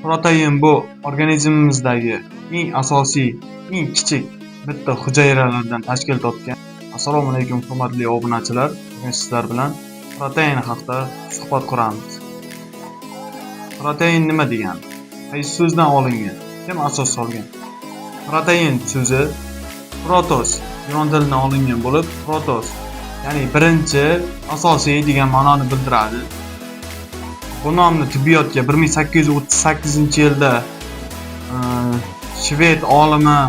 Protein bu organizmimizdagi eng asosiy, eng kichik bitta hujayralardan tashkil topgan. Assalomu alaykum hurmatli obunachilar. Bugun sizlar bilan protein haqida suhbat quramiz. Protein nima degani? Qaysi so'zdan olingan? Kim asos solgan? Protein so'zi protos yunon tilidan olingan bo'lib, protos ya'ni birinchi, asosiy degan ma'noni bildiradi. Bu nomni tibbiyotga 1838-yilda shved olimi,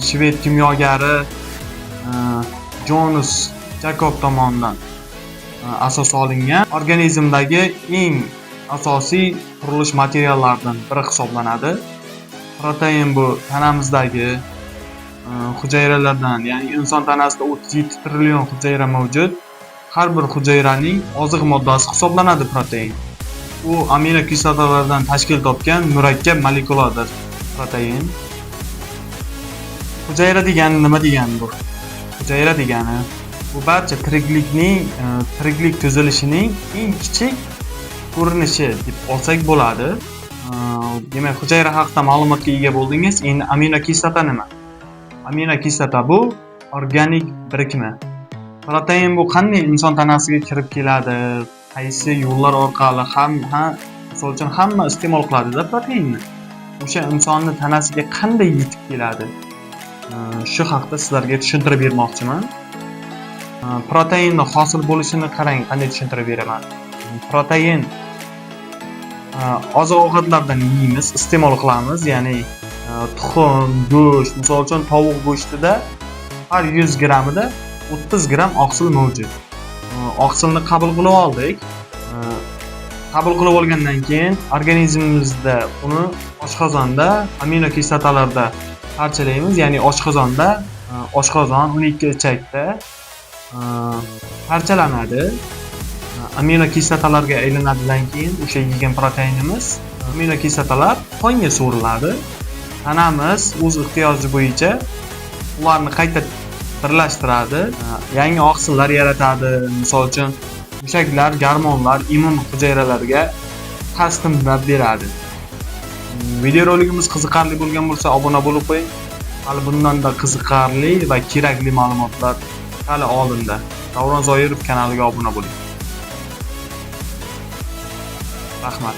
shved kimyogari Jonas Jakob tomonidan asos olingan. Organizmdagi eng asosiy qurilish materiallaridan biri hisoblanadi. Protein bu tanamizdagi hujayralardan, ya'ni inson tanasida 37 trillion hujayra mavjud. Har bir hujayraning oziq moddasi hisoblanadi protein. U amino kislotalardan tashkil topgan murakkab molekuladir protein. Hujayra degani nima degani bu? Hujayra degani bu barcha tiriklik tuzilishining eng kichik ko'rinishi deb olsak bo'ladi. Demak, hujayra haqida ma'lumotga ega bo'ldingiz. Endi amino kislota nima? Amino kislota bu organik birikma. Protein bu qanday inson tanasiga kirib keladi? Qaysi yo'llar orqali misol uchun hamma iste'mol qiladi-da proteinni. O'sha insonning tanasiga qanday yetib keladi? Shu haqda sizlarga tushuntirib bermoqchiman. Proteinning hosil bo'lishini qarang, qanday tushuntirib beraman. Protein oziq-ovqatlardan yeymiz, iste'mol qilamiz, ya'ni tuxum, go'sht, misol uchun tovuq go'shtida har 100 grammida 30 gram oqsil mavjud. Oqsilni qabul qilib oldik. Qabul qilib olgandan keyin organizmimizda uni oshqozonda amino kislotalarda parchalaymiz, ya'ni oshqozon 12 ichakda parchalanadi. Amino kislotalarga aylanadidan keyin o'sha yegan proteinimiz amino kislotalar qonga so'riladi. Tanamiz o'z ehtiyoji bo'yicha ularni qayta birlashtiradi, yangi oqsillar yaratadi. Misol uchun mushaklar, gormonlar immun hujayralarga taslimlab beradi. Videorolikimiz qiziqarli bo'lgan bo'lsa obuna bo'lib qo'ying. Hali bundan-da qiziqarli va kerakli ma'lumotlar hali oldinda. Davron Zoirov kanaliga obuna bo'ling. Rahmat.